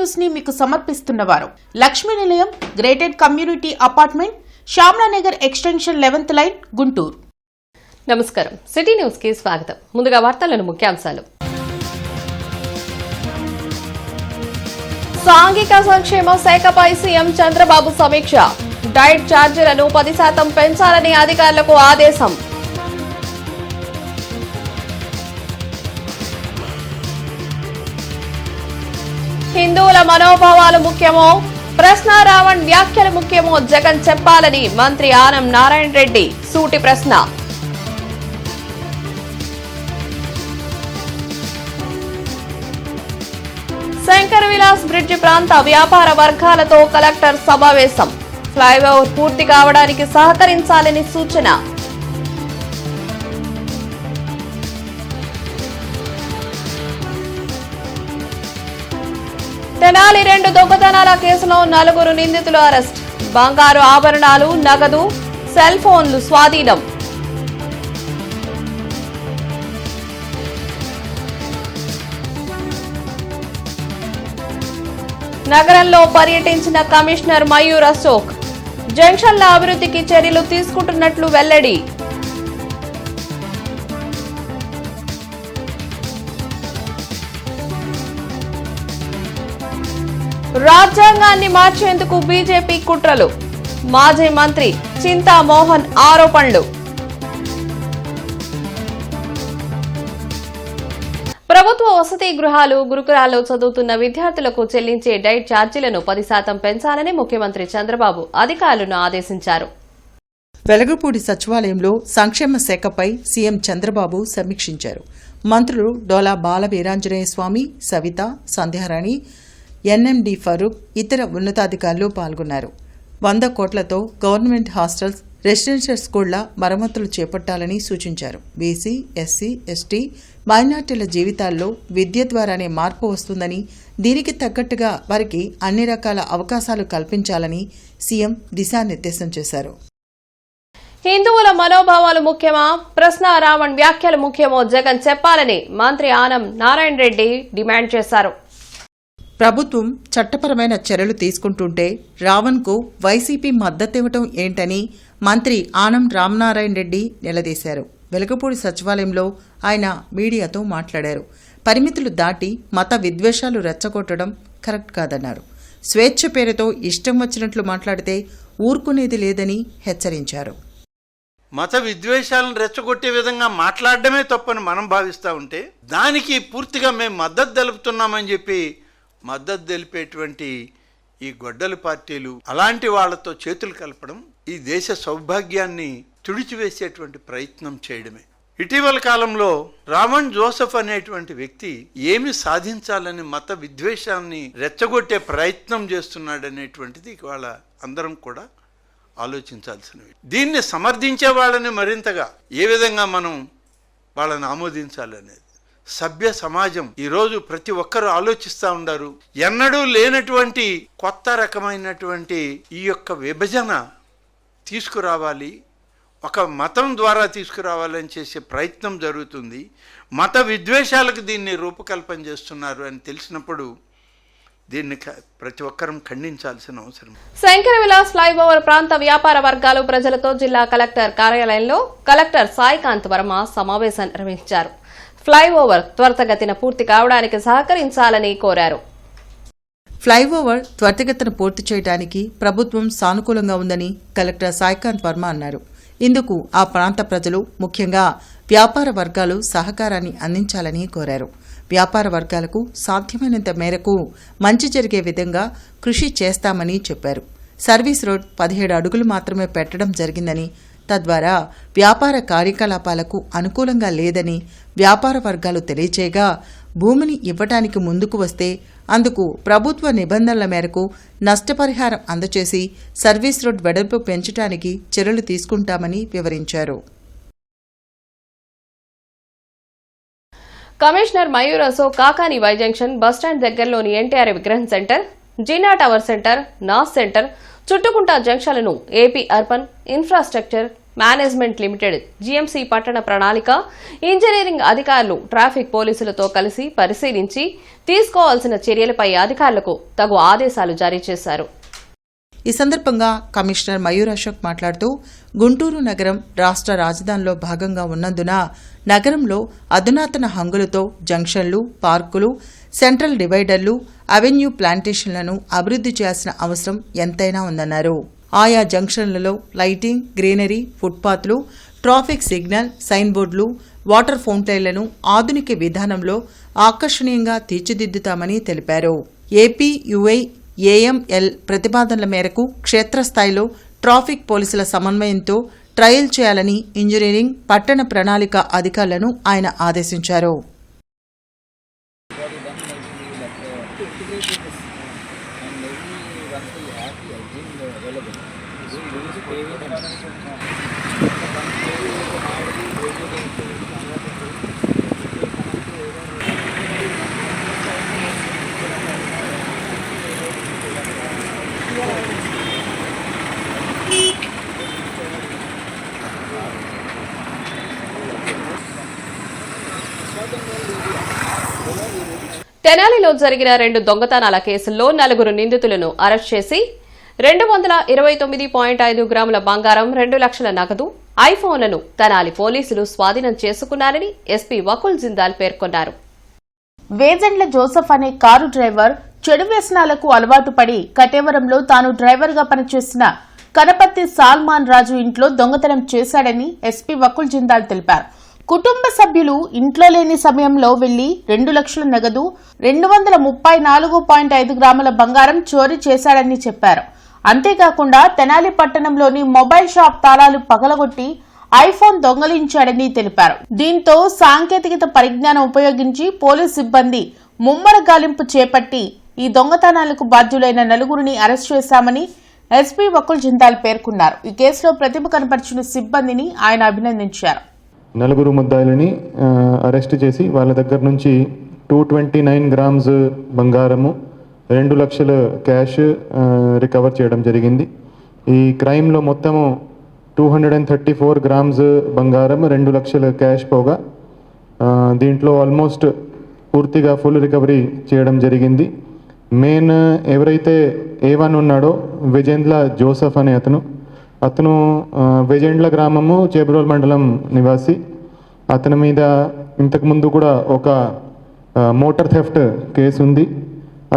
News ని మీకు సమర్పిస్తున్నవారు Lakshmi Nilayam gated community apartment Shyamalanagar extension 11th line Guntur. నమస్కారం. సిటీ న్యూస్ కి స్వాగతం. ముందుగా వార్తలను ముఖ్యాంశాలు. సాంఘిక సంక్షేమ శాఖపై సీఎం చంద్రబాబు సమీక్ష. డైట్ ఛార్జీలను 10% పెంచాలని అధికారులకు ఆదేశం. హిందువుల మనోభావాలు ముఖ్యమో, ప్రశ్న రావణ్ వ్యాఖ్యలు ముఖ్యమో జగన్ చెప్పాలని మంత్రి ఆనం నారాయణ రెడ్డి సూటి ప్రశ్న. శంకర్ విలాస్ బ్రిడ్జి ప్రాంత వ్యాపార వర్గాలతో కలెక్టర్ సమావేశం. ఫ్లైఓవర్ పూర్తి కావడానికి సహకరించాలని సూచన. తెనాలి 2 దొంగతనాల కేసులో 4 నిందితులు అరెస్ట్. బంగారు ఆభరణాలు, నగదు, సెల్ ఫోన్లు స్వాధీనం. నగరంలో పర్యటించిన కమిషనర్ మయూర్ అశోక్. జంక్షన్ల అభివృద్ధికి చర్యలు తీసుకుంటున్నట్లు వెల్లడి. రాజ్యాంగాన్ని మార్చేందుకు బీజేపీ కుట్రలు. మాజీ మంత్రి చింతామోహన్ ఆరోపణలు. ప్రభుత్వ వసతి గృహాలు, గురుకులాల్లో చదువుతున్న విద్యార్థులకు చెల్లించే డైట్ ఛార్జీలను 10% పెంచాలని ముఖ్యమంత్రి చంద్రబాబు అధికారులను ఆదేశించారు. వెలగపూడి సచివాలయంలో సంక్షేమ శాఖపై సీఎం చంద్రబాబు సమీక్షించారు. మంత్రులు డోలా బాల వీరాంజనేయ స్వామి, సవిత, సంధ్యారాణి, ఎన్ఎండి ఫరూక్, ఇతర ఉన్నతాధికారులు పాల్గొన్నారు. 100 కోట్లతో గవర్నమెంట్ హాస్టల్స్, రెసిడెన్షియల్ స్కూళ్ల మరమ్మతులు చేపట్టాలని సూచించారు. బీసీ, ఎస్సీ, ఎస్టీ, మైనార్టీల జీవితాల్లో విద్య ద్వారానే మార్పు వస్తుందని, దీనికి తగ్గట్టుగా వారికి అన్ని రకాల అవకాశాలు కల్పించాలని సీఎం దిశానిర్దేశం చేశారు. హిందువుల మనోభావాలు ముఖ్యమా, ప్రశ్న రావణ్ వ్యాఖ్యలు ముఖ్యమో జగన్ చెప్పాలని మంత్రి ఆనం నారాయణ రెడ్డి డిమాండ్ చేశారు. ప్రభుత్వం చట్టపరమైన చర్యలు తీసుకుంటుంటే రావణ్కు వైసీపీ మద్దతివ్వటం ఏంటని మంత్రి ఆనం రామనారాయణ రెడ్డి నిలదీశారు. వెలగపూడి సచివాలయంలో ఆయన మీడియాతో మాట్లాడారు. పరిమితులు దాటి మత విద్వేషాలు రెచ్చగొట్టడం కరెక్ట్ కాదన్నారు. స్వేచ్ఛ పేరుతో ఇష్టం వచ్చినట్లు మాట్లాడితే ఊరుకునేది లేదని హెచ్చరించారు. మత విద్వేషాలను రెచ్చగొట్టే విధంగా మాట్లాడడమే తప్పని మనం భావిస్తూ ఉంటే దానికి పూర్తిగా మేము మద్దతు తెలుపుతున్నామని చెప్పి మద్దతు తెలిపేటువంటి ఈ గొడ్డలి పార్టీలు అలాంటి వాళ్లతో చేతులు కలపడం ఈ దేశ సౌభాగ్యాన్ని తుడిచివేసేటువంటి ప్రయత్నం చేయడమే. ఇటీవల కాలంలో రామన్ జోసెఫ్ అనేటువంటి వ్యక్తి ఏమి సాధించాలని మత విద్వేషాన్ని రెచ్చగొట్టే ప్రయత్నం చేస్తున్నాడనేటువంటిది వాళ్ళ అందరం కూడా ఆలోచించాల్సినవి. దీన్ని సమర్థించే వాళ్ళని మరింతగా ఏ విధంగా మనం వాళ్ళని ఆమోదించాలనేది సభ్య సమాజం ఈరోజు ప్రతి ఒక్కరూ ఆలోచిస్తూ ఉన్నారు. ఎన్నడూ లేనటువంటి కొత్త రకమైనటువంటి ఈ యొక్క విభజన తీసుకురావాలి, ఒక మతం ద్వారా తీసుకురావాలని చేసే ప్రయత్నం జరుగుతుంది. మత విద్వేషాలకు దీన్ని రూపకల్పన చేస్తున్నారు అని తెలిసినప్పుడు దీన్ని ప్రతి ఒక్కరం ఖండించాల్సిన అవసరం. శంకర విలాస్ ఫ్లైఓవర్ ప్రాంత వ్యాపార వర్గాలు ప్రజలతో జిల్లా కలెక్టర్ కార్యాలయంలో కలెక్టర్ సాయికాంత్ వర్మ సమావేశం నిర్వహించారు. ఫ్లైఓవర్ త్వరితగతిన పూర్తి కావడానికి సహకరించాలని కోరారు. ఫ్లైఓవర్ త్వరితగతిన పూర్తి చేయడానికి ప్రభుత్వం సానుకూలంగా ఉందని కలెక్టర్ సాయికాంత్ వర్మ అన్నారు. ఇందుకు ఆ ప్రాంత ప్రజలు, ముఖ్యంగా వ్యాపార వర్గాలు సహకారాన్ని అందించాలని కోరారు. వ్యాపార వర్గాలకు సాధ్యమైనంత మేరకు మంచి జరిగే విధంగా కృషి చేస్తామని చెప్పారు. సర్వీస్ రోడ్ 17 అడుగులు మాత్రమే పెట్టడం జరిగిందని, తద్వారా వ్యాపార కార్యకలాపాలకు అనుకూలంగా లేదని వ్యాపార వర్గాలు తెలియచేయగా, భూమిని ఇవ్వటానికి ముందుకు వస్తే అందుకు ప్రభుత్వ నిబంధనల మేరకు నష్టపరిహారం అందచేసి సర్వీస్ రోడ్ వెడల్పు పెంచడానికి చర్యలు తీసుకుంటామని వివరించారు. Commissioner Mayur Ashok Kakani Y junction bus stand దగ్గరలోని ఎన్టీఆర్ విగ్రహం సెంటర్, జీనా టవర్ సెంటర్, నాస్ సెంటర్, చుట్టుకుంట జంక్షన్లను AP urban infrastructure management limited, GMC పట్టణ ప్రణాళిక, ఇంజనీరింగ్ అధికారులు ట్రాఫిక్ పోలీసులతో కలిసి పరిశీలించి తీసుకోవాల్సిన చర్యలపై అధికారులకు తగు ఆదేశాలు జారీ చేశారు. ఈ సందర్భంగా కమిషనర్ మయూర్ అశోక్ మాట్లాడుతూ గుంటూరు నగరం రాష్ట్ర రాజధానిలో భాగంగా ఉన్నందున నగరంలో అధునాతన హంగులతో జంక్షన్లు, పార్కులు, సెంట్రల్ డివైడర్లు, అవెన్యూ ప్లాంటేషన్లను అభివృద్ధి చేయాల్సిన అవసరం ఎంతైనా ఉందన్నారు. ఆయా జంక్షన్లలో లైటింగ్, గ్రీనరీ, ఫుట్పాత్లు, ట్రాఫిక్ సిగ్నల్, సైన్ బోర్డులు, వాటర్ ఫౌంటైన్లను ఆధునిక విధానంలో ఆకర్షణీయంగా తీర్చిదిద్దుతామని తెలిపారు. ఏపీ యుఐ ఏఎంఎల్ ప్రతిపాదనల మేరకు క్షేత్రస్థాయిలో ట్రాఫిక్ పోలీసుల సమన్వయంతో ట్రయల్ చేయాలని ఇంజనీరింగ్, పట్టణ ప్రణాళిక అధికారులను ఆయన ఆదేశించారు. తెనాలిలో జరిగిన 2 దొంగతనాల కేసుల్లో 4 నిందితులను అరెస్ట్ చేసి 229.5 గ్రాముల బంగారం, 2 లక్షల నగదు, ఐఫోన్లను తెనాలి పోలీసులు స్వాధీనం చేసుకున్నారని ఎస్పీ వకుల్ జిందాల్ పేర్కొన్నారు. వేజండ్ల జోసెఫ్ అనే కారు డ్రైవర్ చెడు వ్యసనాలకు అలవాటు పడి కటేవరంలో తాను డ్రైవర్గా పనిచేసిన కనపర్తి సాల్మాన్ రాజు ఇంట్లో దొంగతనం చేశాడని ఎస్పీ వకుల్ జిందాల్ తెలిపారు. కుటుంబ సభ్యులు ఇంట్లో లేని సమయంలో వెళ్లి 2 లక్షల నగదు, 234.5 గ్రాముల బంగారం చోరీ చేశాడని చెప్పారు. అంతేకాకుండా తెనాలి పట్టణంలోని మొబైల్ షాప్ తాళాలు పగలగొట్టి ఐఫోన్ దొంగలించాడని తెలిపారు. దీంతో సాంకేతికత పరిజ్ఞానం ఉపయోగించి పోలీసు సిబ్బంది ముమ్మర గాలింపు చేపట్టి ఈ దొంగతనాలకు బాధ్యులైన 4గురిని అరెస్ట్ చేశామని ఎస్పీ వకుల్ జిందాల్ పేర్కొన్నారు. ఈ కేసులో ప్రతిభ కనపరిచిన సిబ్బందిని ఆయన అభినందించారు. 4 ముద్దాయిలని అరెస్ట్ చేసి వాళ్ళ దగ్గర నుంచి 229 గ్రామ్స్ బంగారము, 2 లక్షల క్యాష్ రికవర్ చేయడం జరిగింది. ఈ క్రైమ్లో మొత్తము 234 గ్రామ్స్ బంగారం, 2 లక్షల క్యాష్ పోగా దీంట్లో ఆల్మోస్ట్ పూర్తిగా ఫుల్ రికవరీ చేయడం జరిగింది. మెయిన్ ఎవరైతే A1 ఉన్నాడో వేజెండ్ల జోసెఫ్ అనే అతను వేజెండ్ల గ్రామము, చేబ్రోల్ మండలం నివాసి. అతని మీద ఇంతకుముందు కూడా ఒక మోటార్ థెఫ్ట్ కేసు ఉంది.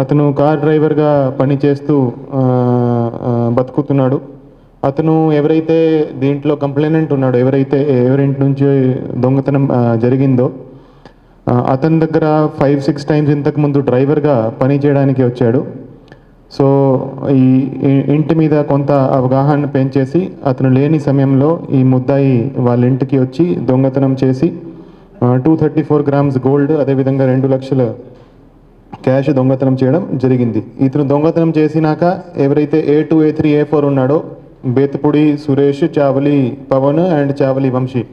అతను కార్ డ్రైవర్గా పనిచేస్తూ బతుకుతున్నాడు. అతను ఎవరైతే దీంట్లో కంప్లైనెంట్ ఉన్నాడో, ఎవరింటి నుంచి దొంగతనం జరిగిందో అతని దగ్గర 5-6 టైమ్స్ ఇంతకుముందు డ్రైవర్గా పని చేయడానికి వచ్చాడు. సో ఈ ఇంటి మీద కొంత అవగాహన పెంచేసి అతను లేని సమయంలో ఈ ముద్దాయి వాళ్ళ ఇంటికి వచ్చి దొంగతనం చేసి 234 గ్రామ్స్ గోల్డ్, అదేవిధంగా 2 లక్షల క్యాష్ దొంగతనం చేయడం జరిగింది. ఇతను దొంగతనం చేసినాక ఎవరైతే A2, A3, A4 ఉన్నాడో బేతపూడి సురేష్, చావలి పవన్ అండ్ చావలి వంశీ,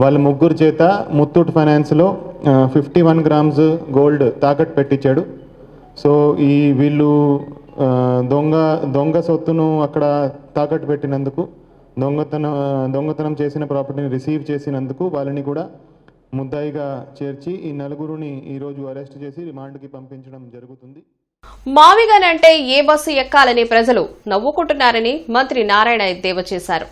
వాళ్ళ 3 చేత ముత్తూట్ ఫైనాన్స్లో 51 గ్రామ్స్ గోల్డ్ తాకట్టు పెట్టించాడు. సో ఈ వీళ్ళు దొంగ సొత్తును అక్కడ తాకట్టు పెట్టినందుకు, దొంగతనం చేసిన ప్రాపర్టీని రిసీవ్ చేసినందుకు వాళ్ళని కూడా ముద్దాయిగా చేర్చి ఈ 4గురిని ఈరోజు అరెస్ట్ చేసి రిమాండ్కి పంపించడం జరుగుతుంది. మావిగన్ అంటే ఏ బస్సు ఎక్కాలని ప్రజలు నవ్వుకుంటున్నారని మంత్రి నారాయణ ఎద్దేవా చేశారు.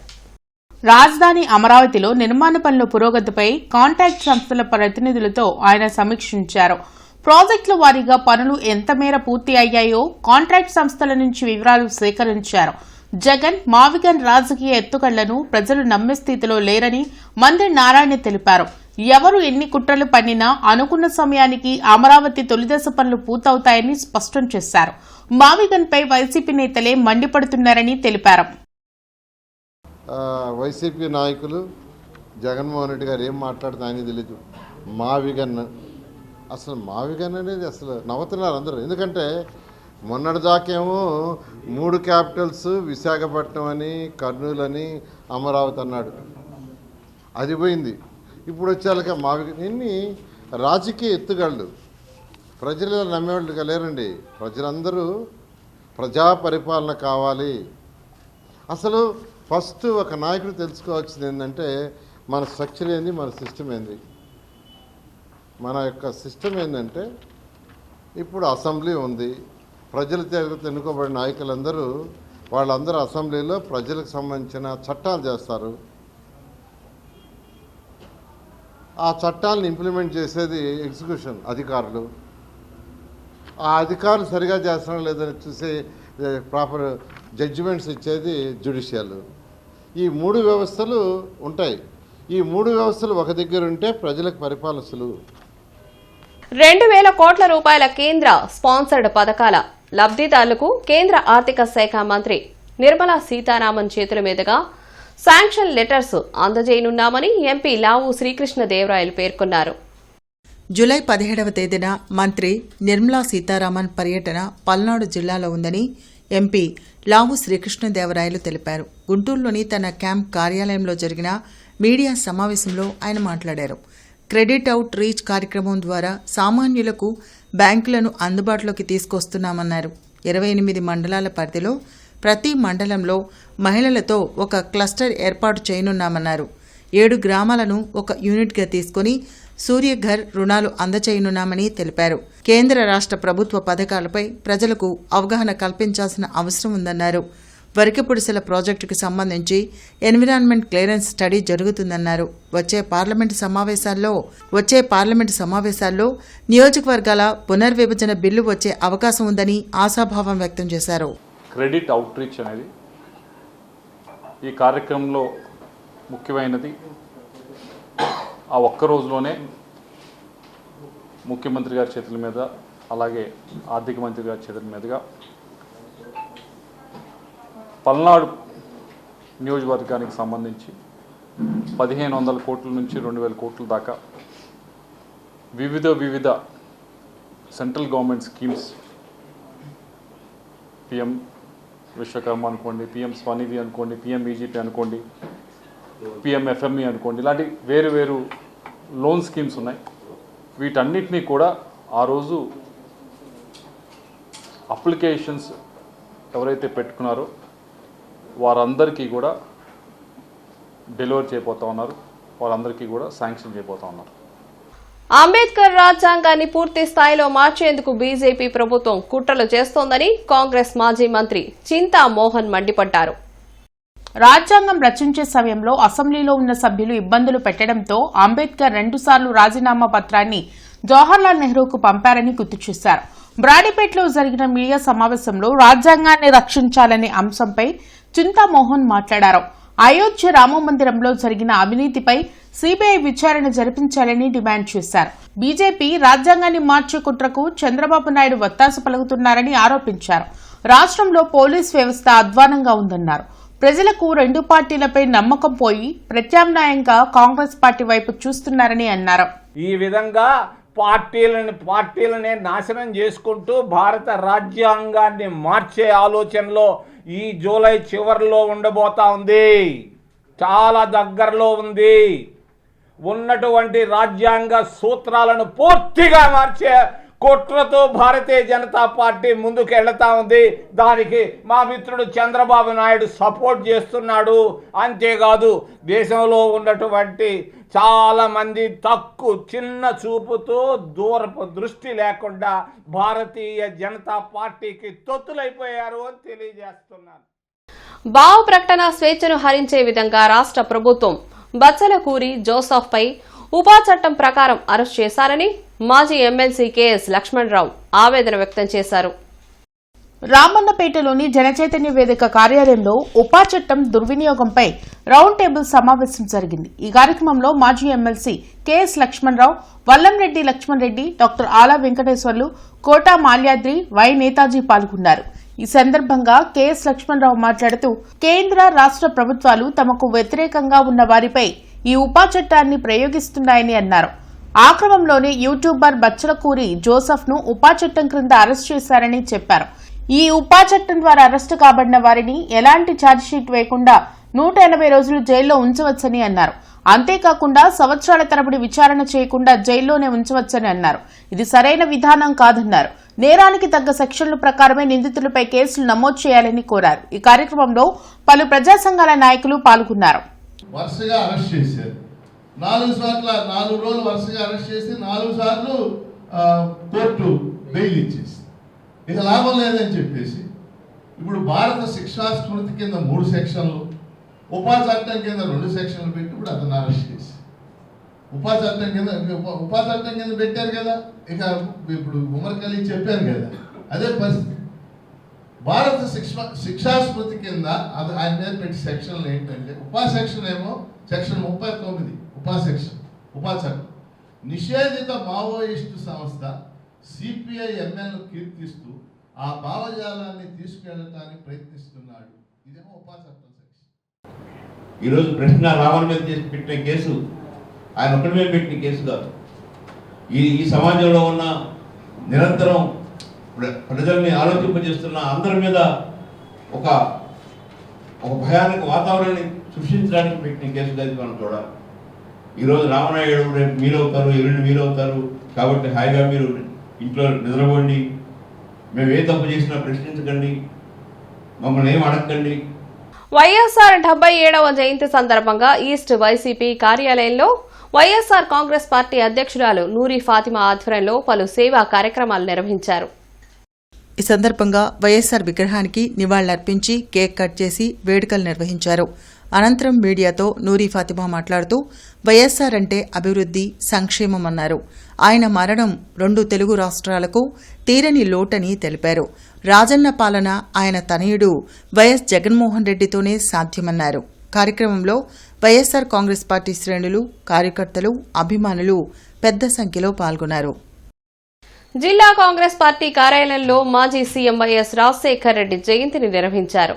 రాజధాని అమరావతిలో నిర్మాణ పనుల పురోగతిపై కాంట్రాక్ట్ సంస్థల ప్రతినిధులతో ఆయన సమీక్షించారు. ప్రాజెక్టుల వారీగా పనులు ఎంత మేర పూర్తి అయ్యాయో కాంట్రాక్ట్ సంస్థల నుంచి వివరాలు సేకరించారు. జగన్, మావిగన్ రాజకీయ ఎత్తుగళ్లను ప్రజలు నమ్మే స్థితిలో లేరని మంత్రి నారాయణ తెలిపారు. ఎవరు ఎన్ని కుట్రలు పన్నినా అనుకున్న సమయానికి అమరావతి తొలిదశ పనులు పూర్తవుతాయని స్పష్టం చేశారు. మావిగన్ పై వైసీపీ నేతలే మండిపడుతున్నారని తెలిపారు. వైసీపీ నాయకులు జగన్మోహన్ రెడ్డి గారు ఏం మాట్లాడుతున్నా ఆయనకి తెలియదు. మావిగన్ అనేది అసలు నవ్వుతున్నారు అందరూ. ఎందుకంటే మొన్నటిదాకేమో 3 క్యాపిటల్స్ విశాఖపట్నం అని, కర్నూలు అని, అమరావతి అన్నాడు. అది పోయింది. ఇప్పుడు వచ్చేళ్ళక మావిగన్. ఇన్ని రాజకీయ ఎత్తుగళ్ళు. ప్రజలు నమ్మేవాళ్ళు లేరండి. ప్రజలందరూ ప్రజా పరిపాలన కావాలి. అసలు ఫస్ట్ ఒక నాయకుడు తెలుసుకోవాల్సింది ఏంటంటే మన స్ట్రక్చర్ ఏంది, మన సిస్టమ్ ఏంది. మన యొక్క సిస్టమ్ ఏంటంటే ఇప్పుడు అసెంబ్లీ ఉంది, ప్రజల చేత ఎన్నుకోబడిన నాయకులందరూ వాళ్ళందరూ అసెంబ్లీలో ప్రజలకు సంబంధించిన చట్టాలు చేస్తారు. ఆ చట్టాలను ఇంప్లిమెంట్ చేసేది ఎగ్జిక్యూషన్ అధికారులు. ఆ అధికారులు సరిగా చేస్తారో లేదని చూసే ప్రాపర్ జడ్జిమెంట్స్ ఇచ్చేది జ్యుడిషియల్. ఈ 3 వ్యవస్థలు ఉంటాయి. ఈ 3 వ్యవస్థలు ఒక దగ్గర ఉంటే ప్రజలకు పరిపాలన సులువు. 2,000 కోట్ల రూపాయల కేంద్ర స్పాన్సర్డ్ పథకాల లబ్ధిదారులకు కేంద్ర ఆర్థిక శాఖ మంత్రి నిర్మలా సీతారామన్ చేతుల మీదుగా శాంక్షన్ లెటర్స్ అందజేయనున్నామని ఎంపీ లావు శ్రీకృష్ణదేవరాయలు పేర్కొన్నారు. జూలై 17వ తేదీన మంత్రి నిర్మలా సీతారామన్ పర్యటన పల్నాడు జిల్లాలో ఉందని ఎంపీ లావు శ్రీకృష్ణదేవరాయలు తెలిపారు. గుంటూరులోని తన క్యాంప్ కార్యాలయంలో జరిగిన మీడియా సమావేశంలో ఆయన మాట్లాడారు. క్రెడిట్ అవుట్ రీచ్ కార్యక్రమం ద్వారా సామాన్యులకు బ్యాంకులను అందుబాటులోకి తీసుకొస్తున్నామన్నారు. 28 మండలాల పరిధిలో ప్రతి మండలంలో మహిళలతో ఒక క్లస్టర్ ఏర్పాటు చేయనున్నామన్నారు. 7 గ్రామాలను ఒక యూనిట్గా తీసుకుని సూర్యఘర్ రుణాలు అందచేయనున్నామని తెలిపారు. కేంద్ర రాష్ట్ర ప్రభుత్వ పథకాలపై ప్రజలకు అవగాహన కల్పించాల్సిన అవసరం ఉందన్నారు. వరికపుడిసెల ప్రాజెక్టుకు సంబంధించి ఎన్విరాన్మెంట్ క్లియరెన్స్ స్టడీ జరుగుతుందన్నారు. వచ్చే పార్లమెంటు సమావేశాల్లో నియోజకవర్గాల పునర్విభజన బిల్లు వచ్చే అవకాశం ఉందని ఆశాభావం వ్యక్తం చేశారు. క్రెడిట్ అవుట్ రీచ్ అనేది ఈ కార్యక్రమంలో ముఖ్యమైనది. ఆ ఒక్క రోజులోనే ముఖ్యమంత్రి గారి చేతుల మీద, అలాగే ఆర్థిక మంత్రి గారి చేతుల మీదుగా పల్నాడు నియోజకవర్గానికి సంబంధించి 1,500 కోట్ల నుంచి 2,000 కోట్ల దాకా వివిధ central government schemes, PM Vishwakarma అనుకోండి, పిఎం స్వనిధి అనుకోండి, పిఎం ఈజీపీ అనుకోండి, పిఎం ఎఫ్ఎంఈ అనుకోండి, ఇలాంటి వేరు లోన్ స్కీమ్స్ ఉన్నాయి. వీటన్నిటినీ కూడా ఆ రోజు అప్లికేషన్స్ ఎవరైతే పెట్టుకున్నారో వారందరికీ కూడా డెలివర్ చేయబోతా ఉన్నారు. వారందరికీ కూడా శాంక్షన్ చేయబోతా ఉన్నారు. అంబేద్కర్ రాజ్యాంగాన్ని పూర్తి స్థాయిలో మార్చేందుకు బీజేపీ ప్రభుత్వం కుట్రలు చేస్తోందని కాంగ్రెస్ మాజీ మంత్రి చింతా మోహన్ మండిపడ్డారు. రాజ్యాంగం రచించే సమయంలో అసెంబ్లీలో ఉన్న సభ్యులు ఇబ్బందులు పెట్టడంతో అంబేద్కర్ 2 సార్లు రాజీనామా పత్రాన్ని జవహర్లాల్ నెహ్రూకు పంపారని గుర్తు చేశారు. బ్రాడీపేటలో జరిగిన మీడియా సమావేశంలో రాజ్యాంగాన్ని రక్షించాలనే అంశంపై చింతామోహన్ మాట్లాడారు. అయోధ్య రామమందిరంలో జరిగిన అవినీతిపై సీబీఐ విచారణ జరిపించాలని డిమాండ్ చేశారు. బీజేపీ రాజ్యాంగాన్ని మార్చే కుట్రకు చంద్రబాబు నాయుడు వత్తాసు పలుకుతున్నారని ఆరోపించారు. రాష్ట్రంలో పోలీస్ వ్యవస్థ అధ్వానంగా ఉందన్నారు. ప్రజలకు 2 పార్టీలపై నమ్మకం పోయి ప్రత్యామ్నాయంగా కాంగ్రెస్ పార్టీ వైపు చూస్తున్నారని అన్నారు. ఈ విధంగా పార్టీలనే నాశనం చేసుకుంటూ భారత రాజ్యాంగాన్ని మార్చే ఆలోచనలో ఈ జూలై చివరిలో ఉండబోతా ఉంది. చాలా దగ్గరలో ఉంది. ఉన్నటువంటి రాజ్యాంగ సూత్రాలను పూర్తిగా మార్చే కుట్రతో భారతీయ జనతా పార్టీ ముందుకు వెళ్తా ఉంది. దానికి మా మిత్రుడు చంద్రబాబు నాయుడు సపోర్ట్ చేస్తున్నాడు. అంతేకాదు దేశంలో ఉన్నటువంటి చాలా మంది చిన్న చూపుతో దూరపు దృష్టి లేకుండా భారతీయ జనతా పార్టీకి తొత్తులైపోయారు అని తెలియజేస్తున్నాను. భావ ప్రకటన స్వేచ్ఛను హరించే విధంగా రాష్ట్ర ప్రభుత్వం బచ్చలకూరి జోసఫ్ పై ఉపా చట్టం ప్రకారం అరెస్ట్ చేశారని మాజీ ఎమ్మెల్సీ కెఎస్ లక్ష్మణరావు ఆవేదన వ్యక్తం చేశారు. రామన్నపేటలోని జనచైతన్య వేదిక కార్యాలయంలో ఉపా చట్టం దుర్వినియోగంపై రౌండ్ టేబుల్ సమావేశం జరిగింది. ఈ కార్యక్రమంలో మాజీ MLC K S Lakshmana Rao, Vallamreddy Lakshmana Reddy, doctor Ala Venkateswarlu, Kota Malyadri, Y Netaji పాల్గొన్నారు. ఈ సందర్భంగా కెఎస్ లక్ష్మణరావు మాట్లాడుతూ కేంద్ర రాష్ట్ర ప్రభుత్వాలు తమకు వ్యతిరేకంగా ఉన్న వారిపై ఈ ఉపా చట్టాన్ని ప్రయోగిస్తున్నాయని అన్నారు. ఆ క్రమంలోనే యూట్యూబర్ బచ్చలకూరి జోసఫ్ ను ఉపా చట్టం క్రింద అరెస్ట్ చేశారని చెప్పారు. ఈ ఉపా చట్టం ద్వారా అరెస్టు కాబడిన వారిని ఎలాంటి ఛార్జిషీట్ వేయకుండా 180 రోజులు జైల్లో ఉంచవచ్చని అన్నారు. అంతేకాకుండా సంవత్సరాల తరబడి విచారణ చేయకుండా జైల్లోనే ఉంచవచ్చని అన్నారు. ఇది సరైన విధానం కాదన్నారు. నేరానికి తగ్గ సెక్షన్ల ప్రకారమే నిందితులపై కేసులు నమోదు చేయాలని కోరారు. ఈ కార్యక్రమంలో పలు ప్రజా సంఘాల నాయకులు పాల్గొన్నారు. వరుసగా అరెస్ట్ చేశారు. 4 రోజులు వరుసగా అరెస్ట్ చేసి 4 సార్లు కోర్టు బెయిల్ ఇచ్చేసి ఇక లాభం లేదని చెప్పేసి ఇప్పుడు భారత శిక్షా స్మృతి కింద 3 సెక్షన్లు, ఉపా చట్టం కింద 2 సెక్షన్లు పెట్టి ఇప్పుడు అతను అరెస్ట్ చేసి ఉపా చట్టం కింద పెట్టారు కదా. ఇక ఇప్పుడు ఉమర్ ఖలీద్ చెప్పారు కదా, అదే పరిస్థితి. భారత శిక్షా స్మృతి కింద అది ఆయన మీద పెట్టి సెక్షన్లు ఏంటంటే ఉపా సెక్షన్ ఏమో సెక్షన్ 39 ఉపా చట్టం నిషేధిత మావోయిస్టు సంస్థ సిపిఐ ఎంఎల్ను కీర్తిస్తూ ఆ భావజాలాన్ని తీసుకెళ్ళటానికి ప్రయత్నిస్తున్నాడు. ఇదేమో ఉపా చట్టం సెక్షన్. ఈరోజు ప్రశ్న రావణ మీద చేసి పెట్టిన కేసు ఆయన ఒక్కడి మీద పెట్టిన కేసు కాదు. ఈ సమాజంలో ఉన్న నిరంతరం ప్రజల్ని ఆలోచింపజేస్తున్న అందరి మీద ఒక భయానక వాతావరణాన్ని సృష్టించడానికి పెట్టిన కేసు కాదు మనం చూడాలి. ఈరోజు రామనాయుడు రేపు మీరవుతారు, ఎల్లుండి మీరవుతారు కాబట్టి హాయిగా మీరు ఇంట్లో నిద్రపోండి, మేము ఏ తప్పు చేసినా ప్రశ్నించకండి, మమ్మల్ని ఏం అడగండి. వైఎస్ఆర్ 77వ జయంతి సందర్భంగా ఈస్ట్ వైసీపీ కార్యాలయంలో వైఎస్ఆర్ కాంగ్రెస్ పార్టీ అధ్యక్షురాలు నూరి ఫాతిమా ఆధ్వర్యంలో పలు సేవా కార్యక్రమాలు నిర్వహించారు. ఈ సందర్భంగా వైఎస్ఆర్ విగ్రహానికి నివాళులర్పించి కేక్ కట్ చేసి వేడుకలు నిర్వహించారు. అనంతరం మీడియాతో నూరి ఫాతిమా మాట్లాడుతూ వైఎస్ఆర్ అంటే అభివృద్ధి, సంక్షేమం అన్నారు. ఆయన మరణం 2 తెలుగు రాష్ట్రాలకు తీరని లోటని తెలిపారు. రాజన్న పాలన ఆయన తనయుడు వైఎస్ జగన్మోహన్ రెడ్డితోనే సాధ్యమన్నారు. కార్యక్రమంలో వైఎస్ఆర్ కాంగ్రెస్ పార్టీ శ్రేణులు, కార్యకర్తలు, అభిమానులు పెద్ద సంఖ్యలో పాల్గొన్నారు. జిల్లా కాంగ్రెస్ పార్టీ కార్యాలయంలో మాజీ సీఎం వైఎస్ రాజశేఖర్ రెడ్డి జయంతిని నిర్వహించారు.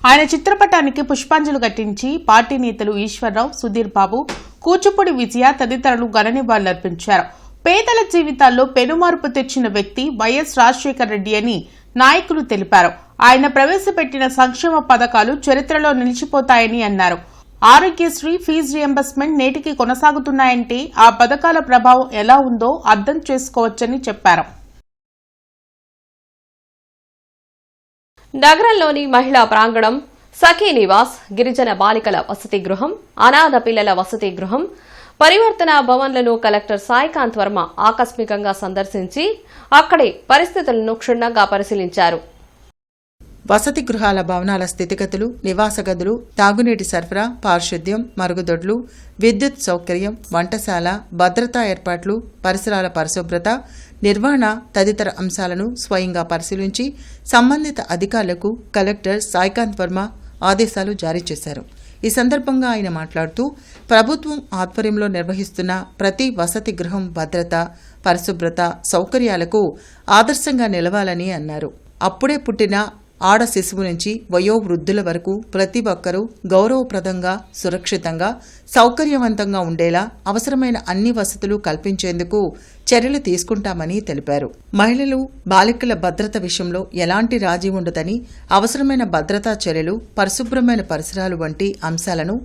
ఆయన చిత్రపటానికి పుష్పాంజలి ఘటించి పార్టీ నేతలు ఈశ్వరరావు, సుధీర్ బాబు, కూచిపూడి విజయ తదితరులు ఘన నివాళులర్పించారు. పేదల జీవితాల్లో పెనుమార్పు తెచ్చిన వ్యక్తి వైఎస్ రాజశేఖర్ రెడ్డి అని నాయకులు తెలిపారు. ఆయన ప్రవేశపెట్టిన సంక్షేమ పథకాలు చరిత్రలో నిలిచిపోతాయని అన్నారు. ఆరోగ్యశ్రీ, ఫీజు రియంబర్స్మెంట్ నేటికి కొనసాగుతున్నాయంటే ఆ పథకాల ప్రభావం ఎలా ఉందో అర్థం చేసుకోవచ్చని చెప్పారు. నగరంలోని మహిళా ప్రాంగణం, సఖీ నివాస్, గిరిజన బాలికల వసతి గృహం, అనాథ పిల్లల వసతి గృహం, పరివర్తన భవన్లను కలెక్టర్ సాయికాంత్ వర్మ ఆకస్మికంగా సందర్శించి అక్కడి పరిస్థితులను క్షుణ్ణంగా పరిశీలించారు. వసతి గృహాల భవనాల స్థితిగతులు, నివాస గదులు, తాగునీటి సరఫరా, పారిశుద్ధ్యం, మరుగుదొడ్లు, విద్యుత్ సౌకర్యం, వంటశాల, భద్రతా ఏర్పాట్లు, పరిసరాల పరిశుభ్రత, నిర్వహణ తదితర అంశాలను స్వయంగా పరిశీలించి సంబంధిత అధికారులకు కలెక్టర్ సాయికాంత్ వర్మ ఆదేశాలు జారీ చేశారు. ఈ సందర్భంగా ఆయన మాట్లాడుతూ ప్రభుత్వం ఆధ్వర్యంలో నిర్వహిస్తున్న ప్రతి వసతి గృహం భద్రత, పరిశుభ్రత, సౌకర్యాలకు ఆదర్శంగా నిలవాలని అన్నారు. అప్పుడే పుట్టిన ఆడ శిశువు నుంచి వయోవృద్ధుల వరకు ప్రతి ఒక్కరూ గౌరవప్రదంగా, సురక్షితంగా, సౌకర్యవంతంగా ఉండేలా అవసరమైన అన్ని వసతులు కల్పించేందుకు చర్యలు తీసుకుంటామని తెలిపారు. మహిళలు, బాలికల భద్రత విషయంలో ఎలాంటి రాజీ ఉండదని, అవసరమైన భద్రతా చర్యలు, పరిశుభ్రమైన పరిసరాలు వంటి అంశాలను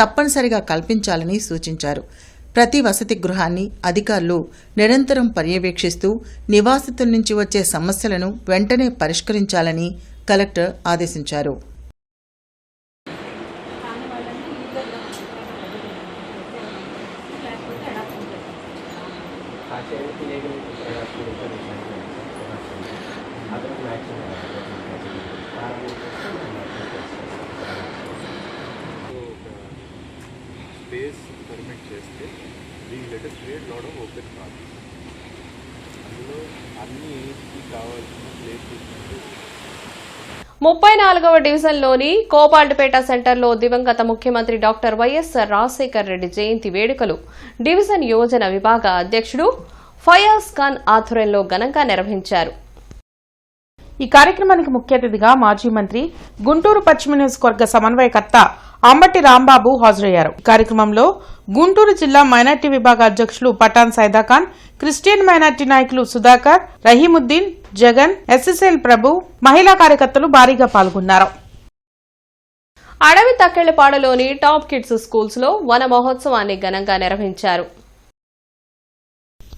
తప్పనిసరిగా కల్పించాలని సూచించారు. ప్రతి వసతి గృహాన్ని అధికారులు నిరంతరం పర్యవేక్షిస్తూ నివాసితుల నుంచి వచ్చే సమస్యలను వెంటనే పరిష్కరించాలని కలెక్టర్ ఆదేశించారు. స్పేస్ పర్మిట్ చేస్తే we let us create lot of open paths. అందులో అన్ని ఏజ్కి కావాల్సిన ప్లేసెస్ 34వ డివిజన్లోని కోపాల్డ్పేట సెంటర్లో దివంగత ముఖ్యమంత్రి డాక్టర్ వైఎస్ఆర్ రాజశేఖర్ రెడ్డి జయంతి వేడుకలు డివిజన్ యోజన విభాగ అధ్యక్షుడు ఫయాజ్ ఖాన్ ఆధ్వర్యంలో ఘనంగా నిర్వహించారు. ఈ కార్యక్రమానికి ముఖ్య అతిథిగా మాజీ మంత్రి, గుంటూరు పశ్చిమ నియోజకవర్గ సమన్వయకర్త అంబటి రాంబాబు హాజరయ్యారు. ఈ కార్యక్రమంలో గుంటూరు జిల్లా మైనార్టీ విభాగ అధ్యక్షులు పఠాన్ సైదాఖాన్, క్రిస్టియన్ మైనార్టీ నాయకులు సుధాకర్, రహీముద్దీన్, జగన్, ఎస్ఎస్ఎల్ ప్రభు, మహిళా కార్యకర్తలు భారీగా పాల్గొన్నారు. అడవి తక్కెళ్లపాడులోని టాప్ కిడ్స్ స్కూల్స్ లో వన మహోత్సవాన్ని ఘనంగా నిర్వహించారు.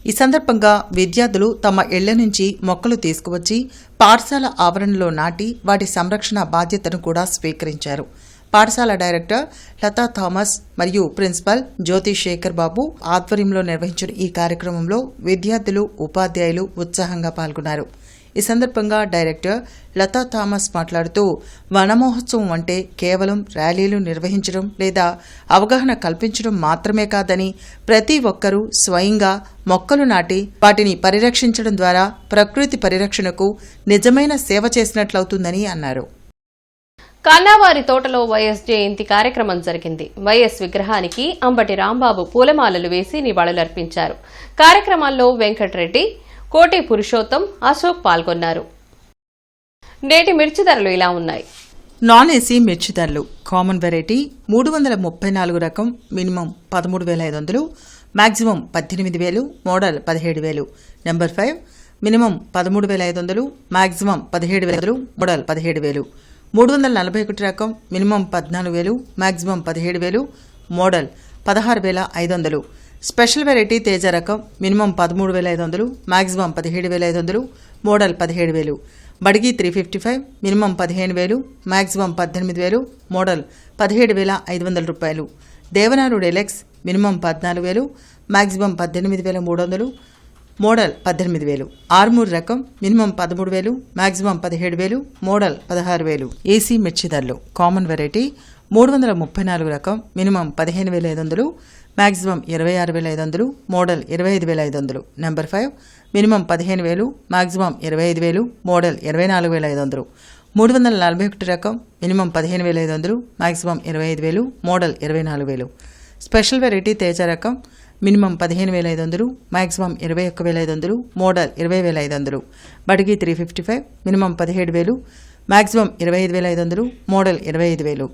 ఈ సందర్భంగా విద్యార్థులు తమ ఇళ్ల నుంచి మొక్కలు తీసుకువచ్చి పాఠశాల ఆవరణలో నాటి వాటి సంరక్షణ బాధ్యతను కూడా స్వీకరించారు. పాఠశాల డైరెక్టర్ లతా థామస్ మరియు ప్రిన్సిపల్ జ్యోతి శేఖర్ బాబు ఆధ్వర్యంలో నిర్వహించిన ఈ కార్యక్రమంలో విద్యార్థులు, ఉపాధ్యాయులు ఉత్సాహంగా పాల్గొన్నారు. ఈ సందర్భంగా డైరెక్టర్ లతా థామస్ మాట్లాడుతూ, వన మహోత్సవం అంటే కేవలం ర్యాలీలు నిర్వహించడం లేదా అవగాహన కల్పించడం మాత్రమే కాదని, ప్రతి ఒక్కరూ స్వయంగా మొక్కలు నాటి వాటిని పరిరక్షించడం ద్వారా ప్రకృతి పరిరక్షణకు నిజమైన సేవ చేసినట్లవుతుందని అన్నారు. కన్నావారి తోటలో వైఎస్ జయంతి కార్యక్రమం జరిగింది. వైఎస్ విగ్రహానికి అంబటి రాంబాబు పూలమాలలు వేసి నివాళులర్పించారు. కార్యక్రమాల్లో వెంకటరెడ్డి, కోటి పురుషోత్తం, అశోక్ పాల్గొన్నారు. నేటి మిర్చి ధరలు ఇలా ఉన్నాయి. నాన్ ఏసీ మిర్చి ధరలు: కామన్ వెరైటీ 334 రకం minimum 13,500, maximum 18,000, model 17,000. Number 5 minimum 13,500, maximum 17,000, model 17,000. 341 రకం minimum 14,000, maximum 17,000, model 16,500. Special variety Teja రకం minimum 13,500, maximum 17,500, model 17,000. Byadgi 355 minimum 15,000, maximum 18,000, model 17,500 రూపాయలు. దేవనారు deluxe minimum 14,000, maximum 18,300, model 18,000. Armoor రకం మినిమం 13,000, మాక్సిమం 17,000, మోడల్ 16,000. ఏసీ మిర్చి ధరలు: కామన్ వెరైటీ 334 రకం minimum 15,500, maximum 26,500, model 25,500. Number 5 minimum 15,000, maximum 25,000, model 24,500. 341 రకం minimum 15,500, maximum 25,000, model 24,000. Special variety Teja రకం minimum 15,500, maximum 21,500, model 20,500. Byadgi 355 minimum 17,000, maximum 25,500, model 25,000.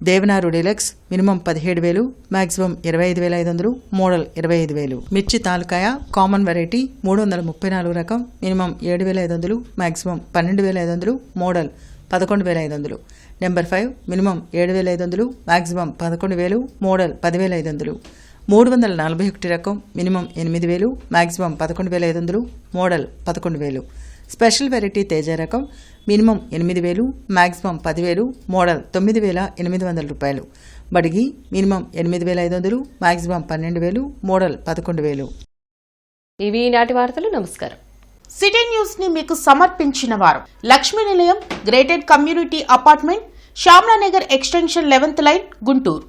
దేవనారు deluxe minimum 17,000, maximum 25,500, model 25,000. మిర్చి తాలకాయ common variety 334 రకం minimum 7,500, maximum 12,500, model 11,500. Number 5 minimum 7,500, maximum 11,000, model 10,500. 341 రకం minimum 8,000, maximum 11,500, model 11,000. Special variety Teja రకం minimum 8,000, maximum 10,000, model 9,800 రూపాయలు. బడిగి minimum 8,500, maximum 12,000, model 11,000. ఇవి ఈనాటి వార్తలు. నమస్కారం. సిటీ న్యూస్ ని మీకు సమర్పించిన వారు Lakshmi Nilayam, gated community apartment, Shyamalanagar extension 11th line, Guntur.